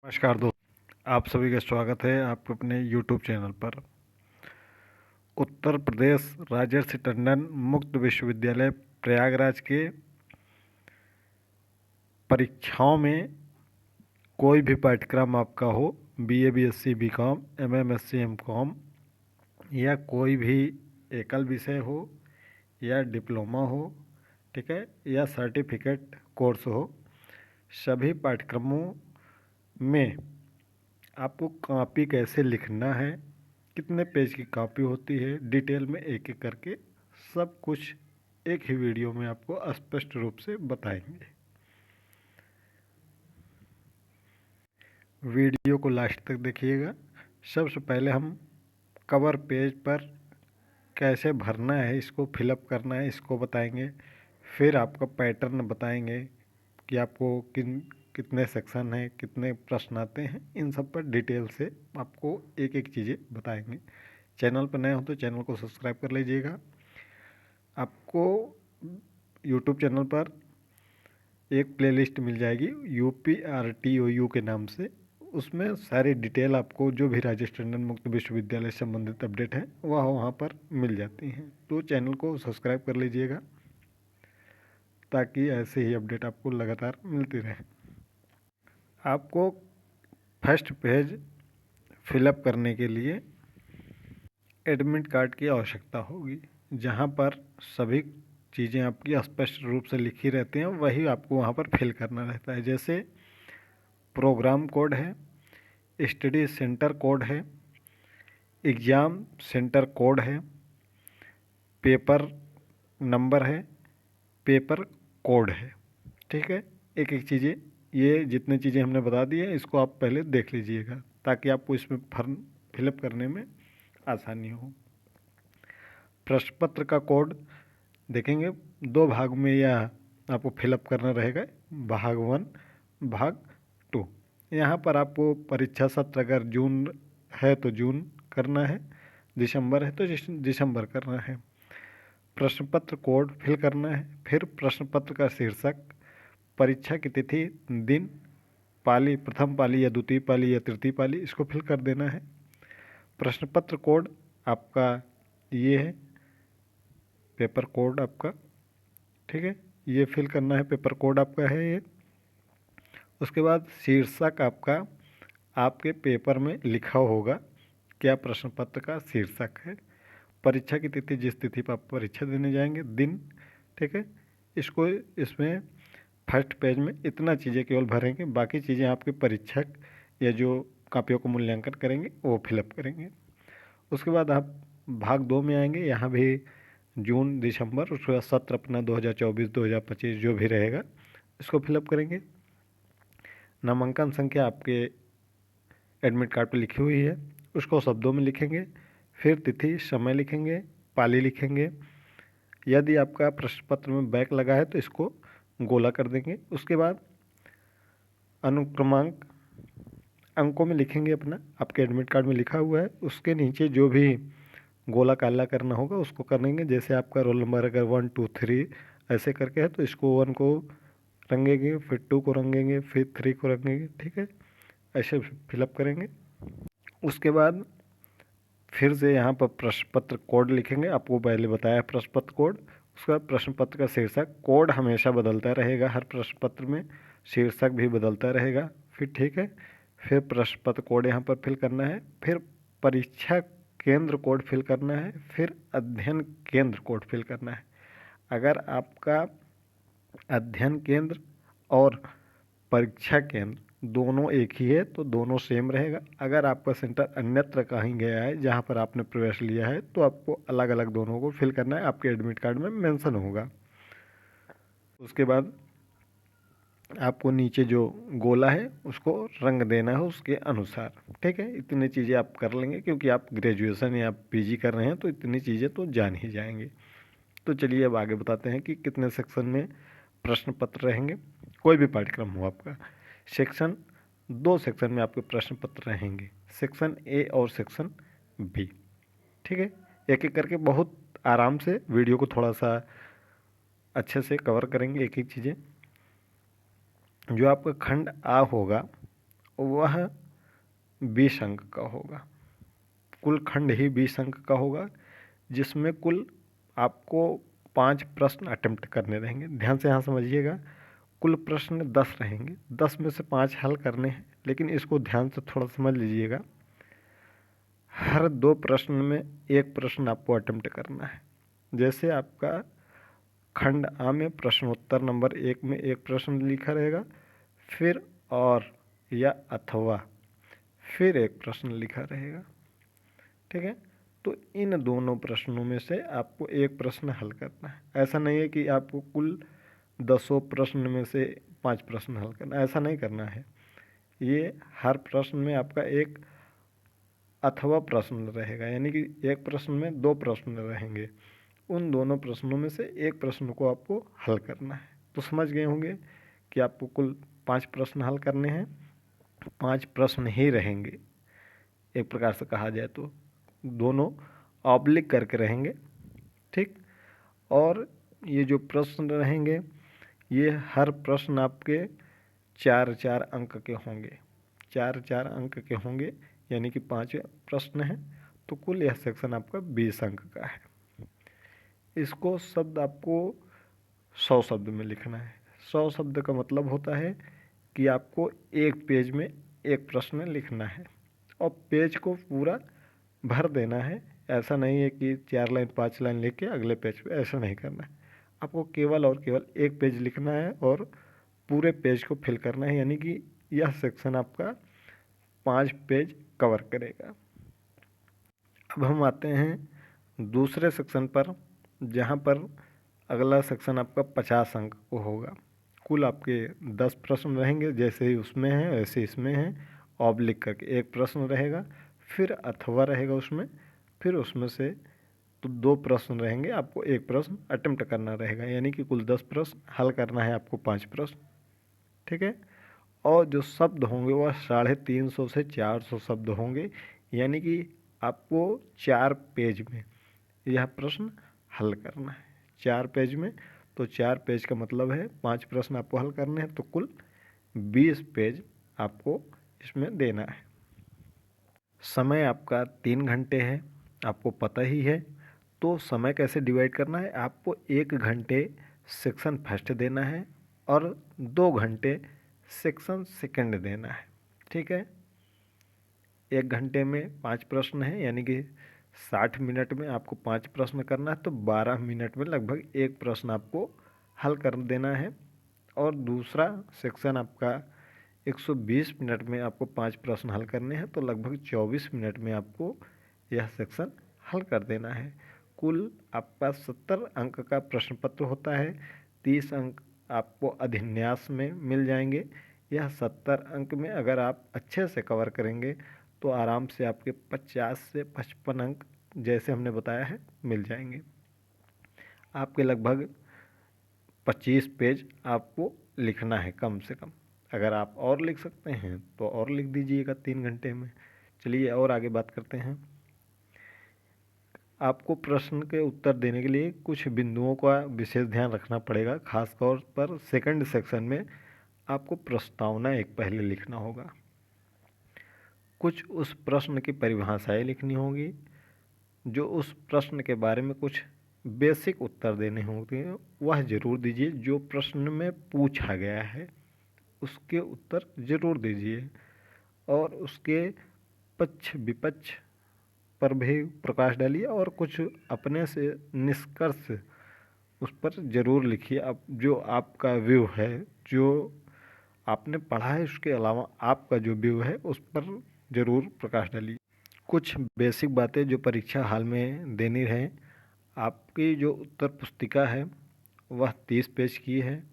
नमस्कार दोस्त, आप सभी का स्वागत है आपके अपने YouTube चैनल पर। उत्तर प्रदेश राजर्षि टंडन मुक्त विश्वविद्यालय प्रयागराज के परीक्षाओं में कोई भी पाठ्यक्रम आपका हो, BA BSc BCom MM SC MCom या कोई भी एकल विषय हो या डिप्लोमा हो, ठीक है, या सर्टिफिकेट कोर्स हो, सभी पाठ्यक्रमों में आपको कॉपी कैसे लिखना है, कितने पेज की कॉपी होती है, डिटेल में एक एक करके सब कुछ एक ही वीडियो में आपको स्पष्ट रूप से बताएंगे। वीडियो को लास्ट तक देखिएगा। सबसे पहले हम कवर पेज पर कैसे भरना है, इसको फिलअप करना है, इसको बताएंगे। फिर आपका पैटर्न बताएंगे कि आपको कितने सेक्शन हैं, कितने प्रश्न आते हैं, इन सब पर डिटेल से आपको एक एक चीज़ें बताएंगे। चैनल पर नए हो तो चैनल को सब्सक्राइब कर लीजिएगा। आपको यूट्यूब चैनल पर एक प्लेलिस्ट मिल जाएगी UPRTOU के नाम से, उसमें सारी डिटेल आपको जो भी राजर्षि टंडन मुक्त विश्वविद्यालय से संबंधित अपडेट हैं वह वहाँ पर मिल जाती हैं। तो चैनल को सब्सक्राइब कर लीजिएगा ताकि ऐसे ही अपडेट आपको लगातार मिलती रहे। आपको फर्स्ट पेज फिलअप करने के लिए एडमिट कार्ड की आवश्यकता होगी, जहाँ पर सभी चीज़ें आपकी स्पष्ट रूप से लिखी रहती हैं, वही आपको वहाँ पर फिल करना रहता है। जैसे प्रोग्राम कोड है, स्टडी सेंटर कोड है, एग्ज़ाम सेंटर कोड है, पेपर नंबर है, पेपर कोड है, ठीक है। एक एक चीज़ें, ये जितनी चीज़ें हमने बता दी हैं इसको आप पहले देख लीजिएगा ताकि आपको इसमें फॉर्म फिलअप करने में आसानी हो। प्रश्न पत्र का कोड देखेंगे, 2 भाग में यह आपको फिलअप करना रहेगा, भाग 1 भाग 2। यहाँ पर आपको परीक्षा सत्र अगर जून है तो जून करना है, दिसंबर है तो दिसंबर करना है। प्रश्न पत्र कोड फिल करना है, फिर प्रश्न पत्र का शीर्षक, परीक्षा की तिथि, दिन, पाली, प्रथम पाली या द्वितीय पाली या तृतीय पाली, इसको फिल कर देना है। प्रश्न पत्र कोड आपका ये है, पेपर कोड आपका, ठीक है, ये फिल करना है, पेपर कोड आपका है ये। उसके बाद शीर्षक आपका आपके पेपर में लिखा होगा क्या प्रश्न पत्र का शीर्षक है, परीक्षा की तिथि, जिस तिथि पर आप परीक्षा देने जाएंगे, दिन, ठीक है। इसको इसमें फर्स्ट पेज में इतना चीज़ें केवल भरेंगे, बाकी चीज़ें आपके परीक्षक या जो कॉपियों को मूल्यांकन करेंगे वो फिलअप करेंगे। उसके बाद आप भाग 2 में आएंगे, यहाँ भी जून दिसंबर, उसके बाद सत्र अपना 2024-2025 जो भी रहेगा इसको फिलअप करेंगे। नामांकन संख्या आपके एडमिट कार्ड पर लिखी हुई है, उसको शब्दों में लिखेंगे। फिर तिथि, समय लिखेंगे, पाली लिखेंगे। यदि आपका प्रश्न पत्र में बैक लगा है तो इसको गोला कर देंगे। उसके बाद अनुक्रमांक अंकों में लिखेंगे अपना, आपके एडमिट कार्ड में लिखा हुआ है, उसके नीचे जो भी गोला काला करना होगा उसको करेंगे। जैसे आपका रोल नंबर अगर 1 2 3 ऐसे करके है तो इसको 1 को रंगेंगे, फिर 2 को रंगेंगे, फिर 3 को रंगेंगे, ठीक है, ऐसे फिलअप करेंगे। उसके बाद फिर से यहाँ पर प्रश्न पत्र कोड लिखेंगे, आपको पहले बताया प्रश्न पत्र कोड। उसका प्रश्न पत्र का शीर्षक, कोड हमेशा बदलता रहेगा, हर प्रश्न पत्र में शीर्षक भी बदलता रहेगा, फिर ठीक है। फिर प्रश्न पत्र कोड यहाँ पर फिल करना है, फिर परीक्षा केंद्र कोड फिल करना है, फिर अध्ययन केंद्र कोड फिल करना है। अगर आपका अध्ययन केंद्र और परीक्षा केंद्र दोनों एक ही है तो दोनों सेम रहेगा। अगर आपका सेंटर अन्यत्र कहीं गया है जहाँ पर आपने प्रवेश लिया है तो आपको अलग अलग दोनों को फिल करना है, आपके एडमिट कार्ड में मेंशन होगा। उसके बाद आपको नीचे जो गोला है उसको रंग देना है उसके अनुसार, ठीक है। इतनी चीज़ें आप कर लेंगे क्योंकि आप ग्रेजुएशन या PG कर रहे हैं तो इतनी चीज़ें तो जान ही जाएंगे। तो चलिए अब आगे बताते हैं कि कितने सेक्शन में प्रश्न पत्र रहेंगे। कोई भी पाठ्यक्रम हो आपका, सेक्शन 2 सेक्शन में आपके प्रश्न पत्र रहेंगे, सेक्शन A और सेक्शन B, ठीक है। एक एक करके बहुत आराम से वीडियो को थोड़ा सा अच्छे से कवर करेंगे एक एक चीज़ें। जो आपका खंड A होगा वह 20 अंक का होगा। कुल खंड ही 20 अंक का होगा, जिसमें कुल आपको 5 प्रश्न अटेम्प्ट करने रहेंगे। ध्यान से यहाँ समझिएगा, कुल प्रश्न 10 रहेंगे, 10 में से 5 हल करने हैं। लेकिन इसको ध्यान से थोड़ा समझ लीजिएगा, हर 2 प्रश्न में 1 प्रश्न आपको अटेम्प्ट करना है। जैसे आपका खंड आ में प्रश्नोत्तर नंबर 1 में 1 प्रश्न लिखा रहेगा, फिर और या अथवा फिर 1 प्रश्न लिखा रहेगा। ठीक है, तो इन दोनों प्रश्नों में से आपको 1 प्रश्न हल करना है। ऐसा नहीं है कि आपको कुल 10 प्रश्न में से 5 प्रश्न हल करना, ऐसा नहीं करना है। ये हर प्रश्न में आपका 1 अथवा प्रश्न रहेगा, यानी कि 1 प्रश्न में 2 प्रश्न रहेंगे। उन दोनों प्रश्नों में से 1 प्रश्न को आपको हल करना है। तो समझ गए होंगे कि आपको कुल 5 प्रश्न हल करने हैं। 5 प्रश्न ही रहेंगे, एक प्रकार से कहा जाए तो दोनों ऑब्लिक करके रहेंगे। ठीक, और ये जो प्रश्न रहेंगे, ये हर प्रश्न आपके 4-4 अंक के होंगे। 4-4 अंक के होंगे, यानी कि 5 प्रश्न हैं, तो कुल यह सेक्शन आपका 20 अंक का है। इसको शब्द आपको 100 शब्द में लिखना है। 100 शब्द का मतलब होता है कि आपको 1 पेज में 1 प्रश्न लिखना है और पेज को पूरा भर देना है। ऐसा नहीं है कि 4 लाइन 5 लाइन लिख के अगले पेज पे, ऐसा नहीं करना है। आपको केवल और केवल 1 पेज लिखना है और पूरे पेज को फिल करना है, यानी कि यह सेक्शन आपका 5 पेज कवर करेगा। अब हम आते हैं दूसरे सेक्शन पर, जहाँ पर अगला सेक्शन आपका 50 अंक को होगा। कुल आपके 10 प्रश्न रहेंगे, जैसे ही उसमें है वैसे इसमें है। ऑब्लिक करके 1 प्रश्न रहेगा, फिर अथवा रहेगा उसमें, फिर उसमें से तो 2 प्रश्न रहेंगे, आपको 1 प्रश्न अटेम्प्ट करना रहेगा, यानी कि कुल 10 प्रश्न हल करना है आपको 5 प्रश्न। ठीक है, और जो शब्द होंगे वह 350 से 400 शब्द होंगे, यानी कि आपको 4 पेज में यह प्रश्न हल करना है। 4 पेज में, तो 4 पेज का मतलब है 5 प्रश्न आपको हल करने हैं, तो कुल 20 पेज आपको इसमें देना है। समय आपका 3 घंटे है, आपको पता ही है। तो समय कैसे डिवाइड करना है, आपको 1 घंटे सेक्शन फर्स्ट देना है और 2 घंटे सेक्शन सेकंड देना है। ठीक है, 1 घंटे में 5 प्रश्न हैं, यानी कि 60 मिनट में आपको 5 प्रश्न करना है, तो 12 मिनट में लगभग 1 प्रश्न आपको हल कर देना है। और दूसरा सेक्शन आपका 120 मिनट में आपको 5 प्रश्न हल करने हैं, तो लगभग 24 मिनट में आपको यह सेक्शन हल कर देना है। कुल आपका 70 अंक का प्रश्न पत्र होता है। 30 अंक आपको अधिन्यास में मिल जाएंगे। यह 70 अंक में अगर आप अच्छे से कवर करेंगे तो आराम से आपके 50 से 55 अंक, जैसे हमने बताया है, मिल जाएंगे। आपके लगभग 25 पेज आपको लिखना है कम से कम। अगर आप और लिख सकते हैं तो और लिख दीजिएगा 3 घंटे में। चलिए और आगे बात करते हैं। आपको प्रश्न के उत्तर देने के लिए कुछ बिंदुओं का विशेष ध्यान रखना पड़ेगा। खास तौर पर सेकंड सेक्शन में आपको प्रस्तावना एक पहले लिखना होगा। कुछ उस प्रश्न की परिभाषाएं लिखनी होगी, जो उस प्रश्न के बारे में कुछ बेसिक उत्तर देने होंगे, वह ज़रूर दीजिए। जो प्रश्न में पूछा गया है उसके उत्तर ज़रूर दीजिए और उसके पक्ष विपक्ष पर भी प्रकाश डालिए और कुछ अपने से निष्कर्ष उस पर ज़रूर लिखिए। अब जो आपका व्यू है, जो आपने पढ़ा है, उसके अलावा आपका जो व्यू है उस पर ज़रूर प्रकाश डालिए। कुछ बेसिक बातें जो परीक्षा हाल में देनी है। आपकी जो उत्तर पुस्तिका है वह 30 पेज की है,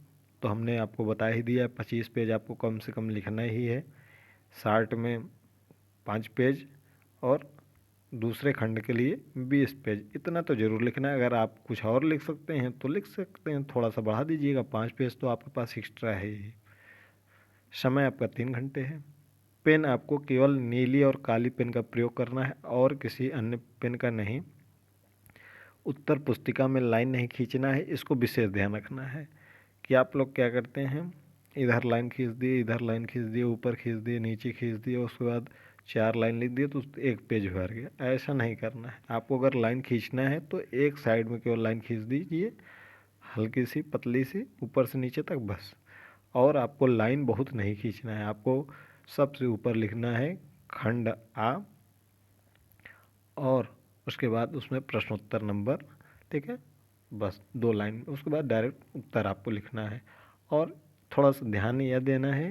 तो हमने आपको बता ही दिया 25 पेज आपको कम से कम लिखना ही है। शार्ट में 5 पेज और दूसरे खंड के लिए 20 पेज, इतना तो ज़रूर लिखना है। अगर आप कुछ और लिख सकते हैं तो लिख सकते हैं, थोड़ा सा बढ़ा दीजिएगा, 5 पेज तो आपके पास एक्स्ट्रा है ही। समय आपका 3 घंटे है। पेन आपको केवल नीली और काली पेन का प्रयोग करना है और किसी अन्य पेन का नहीं। उत्तर पुस्तिका में लाइन नहीं खींचना है, इसको विशेष ध्यान रखना है कि आप लोग क्या करते हैं इधर लाइन खींच दिए, इधर लाइन खींच दिए, ऊपर खींच दिए, नीचे खींच दिए, उसके बाद 4 लाइन लिख दिए तो एक पेज भर गया। ऐसा नहीं करना है। आपको अगर लाइन खींचना है तो एक साइड में केवल लाइन खींच दीजिए, हल्की सी पतली सी ऊपर से नीचे तक बस। और आपको लाइन बहुत नहीं खींचना है। आपको सबसे ऊपर लिखना है खंड आ, और उसके बाद उसमें प्रश्नोत्तर नंबर, ठीक है, बस 2 लाइन। उसके बाद डायरेक्ट उत्तर आपको लिखना है। और थोड़ा सा ध्यान यह देना है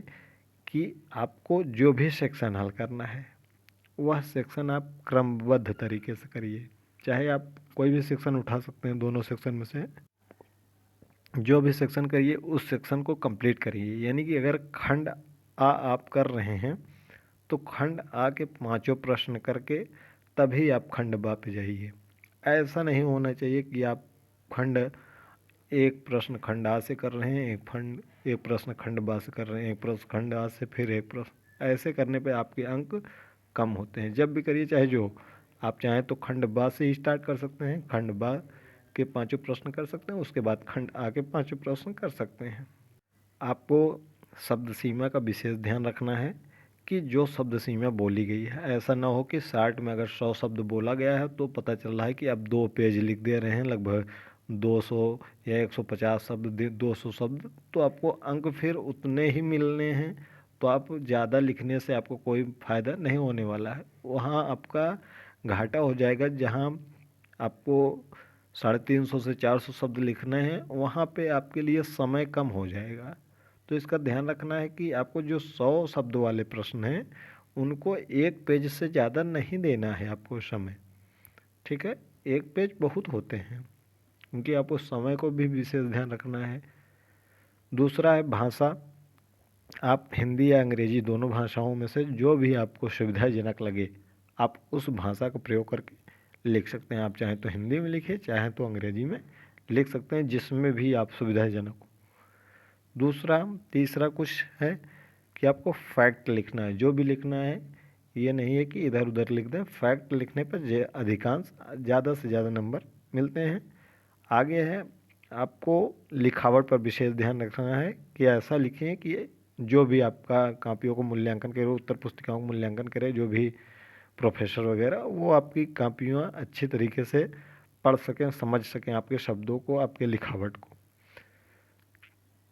कि आपको जो भी सेक्शन हल करना है वह सेक्शन आप क्रमबद्ध तरीके से करिए। चाहे आप कोई भी सेक्शन उठा सकते हैं, दोनों सेक्शन में से जो भी सेक्शन करिए उस सेक्शन को कंप्लीट करिए। यानी कि अगर खंड आ आप कर रहे हैं तो खंड आ के 5 प्रश्न करके तभी आप खंड बा पे जाइए। ऐसा नहीं होना चाहिए कि आप खंड एक प्रश्न खंड आ से कर रहे हैं, एक प्रश्न खंड बा से कर रहे हैं, एक प्रश्न खंड आ से, फिर एक प्रश्न। ऐसे करने पे आपके अंक कम होते हैं। जब भी करिए, चाहे जो आप चाहें तो खंड बा से ही स्टार्ट कर सकते हैं, खंड बा के 5 प्रश्न कर सकते हैं, उसके बाद खंड आ के 5 प्रश्न कर सकते हैं। आपको शब्द सीमा का विशेष ध्यान रखना है कि जो शब्द सीमा बोली गई है, ऐसा ना हो कि 60 में अगर 100 शब्द बोला गया है तो पता चल रहा है कि आप 2 पेज लिख दे रहे हैं, लगभग 200 या 150 शब्द, 200 शब्द, तो आपको अंक फिर उतने ही मिलने हैं। तो आप ज़्यादा लिखने से आपको कोई फ़ायदा नहीं होने वाला है। वहाँ आपका घाटा हो जाएगा। जहाँ आपको 350 से 400 शब्द लिखने हैं, वहाँ पे आपके लिए समय कम हो जाएगा। तो इसका ध्यान रखना है कि आपको जो 100 शब्द वाले प्रश्न हैं उनको एक पेज से ज़्यादा नहीं देना है आपको समय, ठीक है। एक पेज बहुत होते हैं, क्योंकि आपको समय को भी विशेष ध्यान रखना है। दूसरा है भाषा। आप हिंदी या अंग्रेजी दोनों भाषाओं में से जो भी आपको सुविधाजनक लगे आप उस भाषा का प्रयोग करके लिख सकते हैं। आप चाहें तो हिंदी में लिखिए, चाहें तो अंग्रेजी में लिख सकते हैं, जिसमें भी आप सुविधाजनक हो। दूसरा तीसरा कुछ है कि आपको फैक्ट लिखना है। जो भी लिखना है, ये नहीं है कि इधर उधर लिख दें। फैक्ट लिखने पर अधिकांश ज़्यादा से ज़्यादा नंबर मिलते हैं। आगे है, आपको लिखावट पर विशेष ध्यान रखना है कि ऐसा लिखें कि जो भी आपका कापियों को मूल्यांकन करे, उत्तर पुस्तिकाओं को मूल्यांकन करे, जो भी प्रोफेसर वगैरह, वो आपकी कापियाँ अच्छी तरीके से पढ़ सकें, समझ सकें आपके शब्दों को, आपके लिखावट को।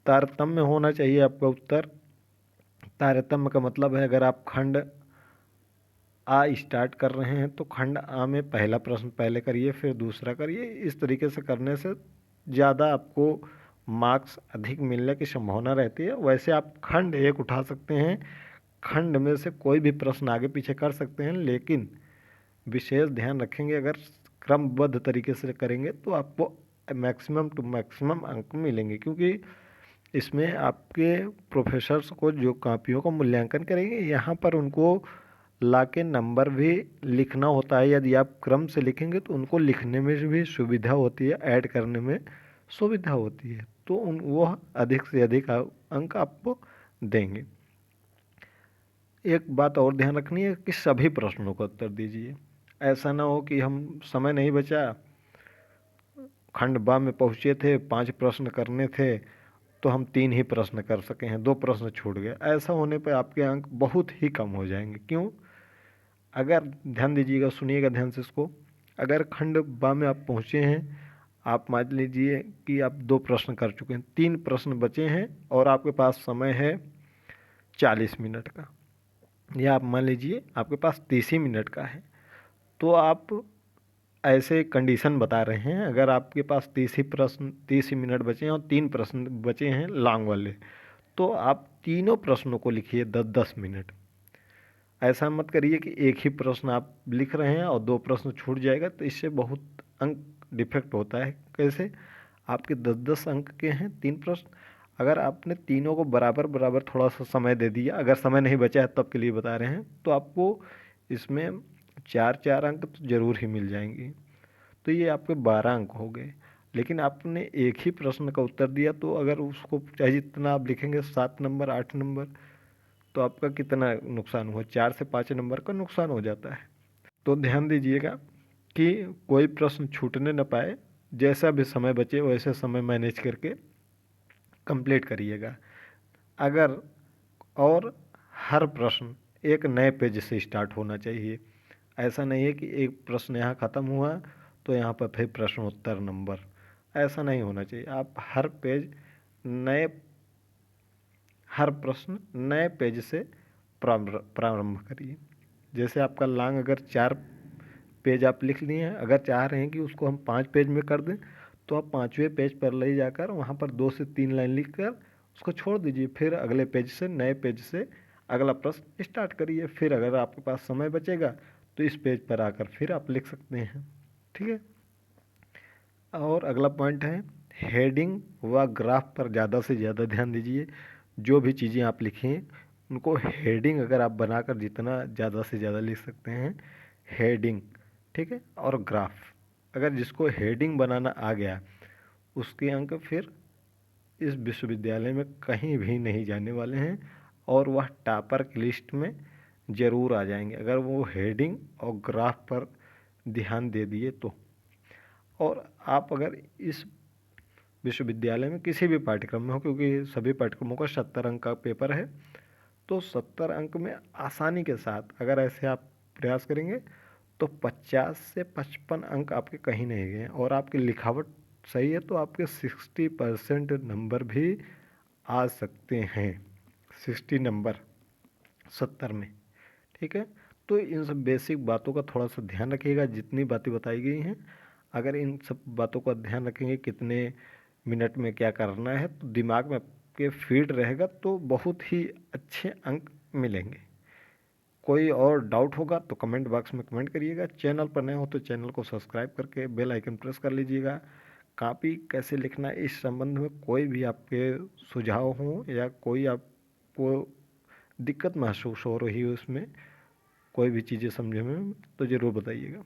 तारतम्य होना चाहिए आपका उत्तर। तारतम्य का मतलब है, अगर आप खंड आ स्टार्ट कर रहे हैं तो खंड आ में पहला प्रश्न पहले करिए, फिर दूसरा करिए। इस तरीके से करने से ज़्यादा आपको मार्क्स अधिक मिलने की संभावना रहती है। वैसे आप खंड एक उठा सकते हैं, खंड में से कोई भी प्रश्न आगे पीछे कर सकते हैं, लेकिन विशेष ध्यान रखेंगे, अगर क्रमबद्ध तरीके से करेंगे तो आपको मैक्सिमम टू मैक्सिमम अंक मिलेंगे। क्योंकि इसमें आपके प्रोफेसर्स को जो कापियों का मूल्यांकन करेंगे, यहाँ पर उनको ला के नंबर भी लिखना होता है। यदि आप क्रम से लिखेंगे तो उनको लिखने में भी सुविधा होती है, ऐड करने में सुविधा होती है, तो वह अधिक से अधिक अंक आपको देंगे। एक बात और ध्यान रखनी है कि सभी प्रश्नों का उत्तर दीजिए। ऐसा ना हो कि हम समय नहीं बचा, खंड बा में पहुँचे थे, 5 प्रश्न करने थे तो हम 3 ही प्रश्न कर सके हैं, 2 प्रश्न छूट गए। ऐसा होने पर आपके अंक बहुत ही कम हो जाएंगे। क्यों? अगर ध्यान दीजिएगा, सुनिएगा ध्यान से इसको। अगर खंड बा में आप पहुँचे हैं, आप मान लीजिए कि आप 2 प्रश्न कर चुके हैं, 3 प्रश्न बचे हैं और आपके पास समय है 40 मिनट का, या आप मान लीजिए आपके पास 30 ही मिनट का है, तो आप ऐसे कंडीशन बता रहे हैं, अगर आपके पास 30 ही मिनट बचे हैं और 3 प्रश्न बचे हैं लॉन्ग वाले, तो आप तीनों प्रश्नों को लिखिए 10-10 मिनट। ऐसा मत करिए कि एक ही प्रश्न आप लिख रहे हैं और 2 प्रश्न छूट जाएगा, तो इससे बहुत अंक डिफेक्ट होता है। कैसे? आपके 10-10 अंक के हैं 3 प्रश्न, अगर आपने तीनों को बराबर बराबर थोड़ा सा समय दे दिया, अगर समय नहीं बचा है तब के लिए बता रहे हैं, तो आपको इसमें 4-4 अंक तो ज़रूर ही मिल जाएंगे। तो ये आपके 12 अंक हो गए। लेकिन आपने एक ही प्रश्न का उत्तर दिया, तो अगर उसको चाहे जितना आप लिखेंगे, 7 नंबर 8 नंबर, तो आपका कितना नुकसान हुआ? 4 से 5 नंबर का नुकसान हो जाता है। तो ध्यान दीजिएगा कि कोई प्रश्न छूटने न पाए। जैसा भी समय बचे वैसे समय मैनेज करके कंप्लीट करिएगा। अगर और हर प्रश्न एक नए पेज से स्टार्ट होना चाहिए। ऐसा नहीं है कि एक प्रश्न यहाँ ख़त्म हुआ तो यहाँ पर फिर प्रश्नोत्तर नंबर, ऐसा नहीं होना चाहिए। आप नए हर प्रश्न नए पेज से प्रारंभ करिए। जैसे आपका लॉन्ग अगर 4 पेज आप लिख लिए हैं, अगर चाह रहे हैं कि उसको हम 5 पेज में कर दें, तो आप 5वें पेज पर ले जाकर वहाँ पर 2 से 3 लाइन लिख कर उसको छोड़ दीजिए। फिर अगले पेज से, नए पेज से अगला प्रश्न स्टार्ट करिए। फिर अगर आपके पास समय बचेगा तो इस पेज पर आकर फिर आप लिख सकते हैं। ठीक है। और अगला पॉइंट है हेडिंग व ग्राफ पर ज़्यादा से ज़्यादा ध्यान दीजिए। जो भी चीज़ें आप लिखें उनको हेडिंग अगर आप बनाकर जितना ज़्यादा से ज़्यादा लिख सकते हैं, हेडिंग, ठीक है। और ग्राफ, अगर जिसको हेडिंग बनाना आ गया उसके अंक फिर इस विश्वविद्यालय में कहीं भी नहीं जाने वाले हैं और वह टॉपर की लिस्ट में ज़रूर आ जाएंगे अगर वो हेडिंग और ग्राफ पर ध्यान दे दिए तो। और आप अगर इस विश्वविद्यालय में किसी भी पाठ्यक्रम में हो, क्योंकि सभी पाठ्यक्रमों का 70 अंक का पेपर है, तो 70 अंक में आसानी के साथ अगर ऐसे आप प्रयास करेंगे तो 50 से 55 अंक आपके कहीं नहीं गए। और आपकी लिखावट सही है तो आपके 60% नंबर भी आ सकते हैं। 60 नंबर 70 में, ठीक है। तो इन सब बेसिक बातों का थोड़ा सा ध्यान रखिएगा जितनी बातें बताई गई हैं। अगर इन सब बातों का ध्यान रखेंगे कितने मिनट में क्या करना है, तो दिमाग में आपके फीड रहेगा तो बहुत ही अच्छे अंक मिलेंगे। कोई और डाउट होगा तो कमेंट बॉक्स में कमेंट करिएगा। चैनल पर नए हो तो चैनल को सब्सक्राइब करके बेल आइकन प्रेस कर लीजिएगा। कॉपी कैसे लिखना है इस संबंध में कोई भी आपके सुझाव हों या कोई आपको दिक्कत महसूस हो रही है उसमें, कोई भी चीज़ें समझने में, तो ज़रूर बताइएगा।